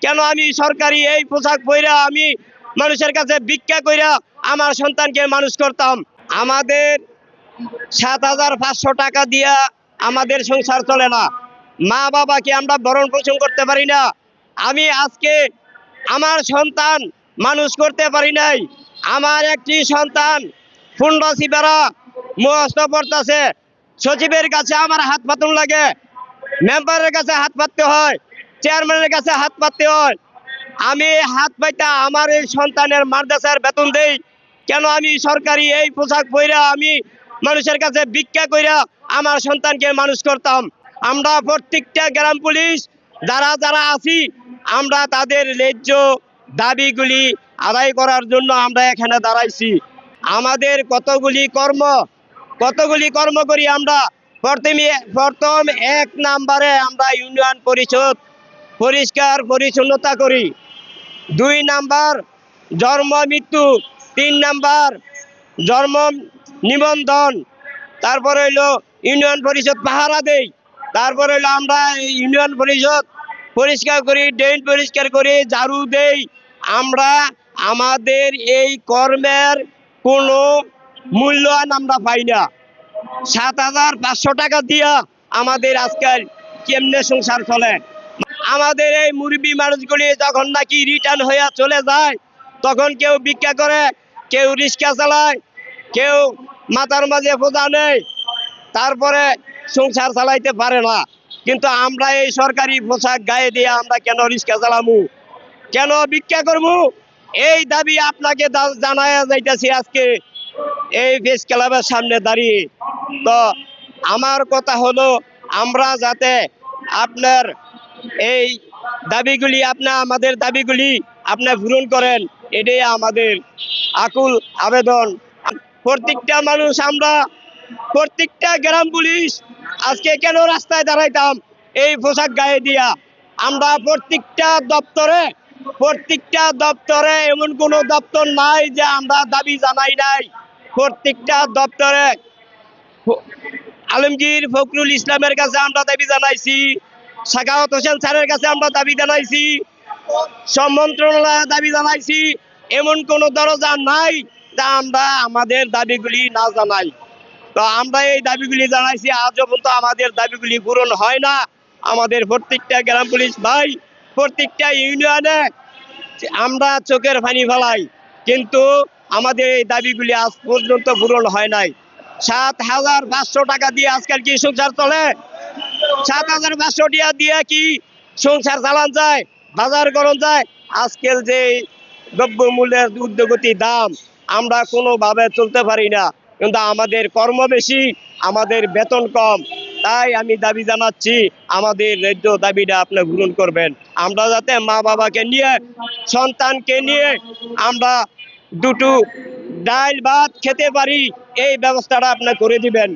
কেন আমি সরকারি এই পোশাক পইরা আমি মানুষের কাছে ভিক্ষা কইরা আমার সন্তানকে মানুষ করতাম? আমাদের ৭,৫০০ টাকা দিয়া আমাদের সংসার চলে না। মা বাবাকে আমরা ভরণ পোষণ করতে পারি না। আমি আজকে আমার সন্তান মানুষ করতে পারি নাই। আমার একটি সন্তান ফুন্ডাসি বেড়া মুখস্থ পড়তেছে, সচিবের কাছে আমার হাত পাতুন লাগে, মেম্বারের কাছে হাত পাততে হয়, চেয়ারম্যানের কাছে হাত পাততে হয়। আমি হাত পাইতা আমার এই সন্তানের মাদ্রাসার বেতন দেই? কেন আমি সরকারি এই পোশাক পইরা আমি মানুষের কাছে ভিক্ষা কইরা আমার সন্তানকে মানুষ করতাম? আমরা প্রত্যেকটা গ্রাম পুলিশ যারা যারা আছি, আমরা তাদের ন্যায্য দাবিগুলি আদায় করার জন্য আমরা এখানে দাঁড়াইছি। আমাদের কতগুলি কর্ম করি আমরা। প্রথম ১ নাম্বারে আমরা ইউনিয়ন পরিষদ পরিষ্কার পরিচ্ছন্নতা করি। ২ নাম্বার জন্ম মৃত্যু, ৩ নাম্বার জন্ম নিবন্ধন, তারপর হইলো ইউনিয়ন পরিষদ পাহারা দেই, তারপর হইলো আমরা ইউনিয়ন পরিষদ পরিষ্কার করি, ড্রেন পরিষ্কার করি, ঝাড়ু দেই। আমরা আমাদের এই কর্মের কোনো মূল্যায়ন আমরা পাই না। ৭,৫০০ টাকা দিয়া আমাদের আজকাল কেমনে সংসার চলে? আমাদের এই মুরব্বী মানুষগুলি যখন নাকি রিটার্ন হইয়া চলে যায়, তখন কেউ ভিক্ষা করে, কেউ রিক্সা চালায়, কেউ মাথার মাঝে বোঝা নেই, তারপরে সংসার চালাইতে পারে না। কিন্তু আমরা এই সরকারি পোশাক গায়ে দিয়ে আমরা কেন রিক্সা চালামু, কেন ভিক্ষা করবো? এই দাবি আপনাকে জানায় যাইতেছি আজকে এই প্রেস ক্লাবের সামনে দাঁড়িয়ে। তো আমার কথা হলো, আমরা যাতে আপনার এই দাবিগুলি আমাদের দাবিগুলি আপনি পূরণ করেন, এটাই আমাদের আকুল আবেদন। প্রত্যেকটা মানুষ, আমরা প্রত্যেকটা গ্রাম পুলিশ আজকে কেন রাস্তায় দাঁড়াইতাম এই পোশাক গায়ে দিয়া? আমরা প্রত্যেকটা দপ্তরে এমন কোনো দপ্তর নাই যে আমরা দাবি জানাই নাই। প্রত্যেকটা দপ্তরে আলমগীর ফখরুল ইসলামের কাছে আমরা দাবি জানাইছি, সাখাওয়াত হোসেন স্যারের কাছে আমরা দাবি জানাইছি, শ্রম মন্ত্রণালয়ে দাবি জানাইছি। এমন কোন দরজা নাই যা আমরা আমাদের দাবিগুলি না জানাই। তো আমরা এই দাবিগুলি জানাইছি, আজও পর্যন্ত আমাদের দাবিগুলি পূরণ হয় না। আমাদের প্রত্যেকটা গ্রাম পুলিশ ভাই, প্রত্যেকটা ইউনিয়নে আমরা চোখের পানি ফেলাই, কিন্তু আমাদের এই দাবিগুলি আজ পর্যন্ত পূরণ হয় নাই। ৭,৫০০ টাকা দিয়ে আজকাল কি সংসার চলে? ৭,৫০০ টাকা দিয়ে কি সংসার চালান যায়, বাজার করণ যায়? আজকের যে দ্রব্যমূল্যের ঊর্ধ্বগতি দাম, আমরা কোনোভাবে চলতে পারি না। কিন্তু আমাদের কর্ম বেশি, আমাদের বেতন কম। তাই আমি দাবি জানাচ্ছি, আমাদের ন্যায্য দাবিটা আপনি পূরণ করবেন। আমরা যাতে মা বাবাকে নিয়ে, সন্তানকে নিয়ে আমরা দুটো ডাল ভাত খেতে পারি, এই ব্যবস্থাটা আপনি করে দিবেন।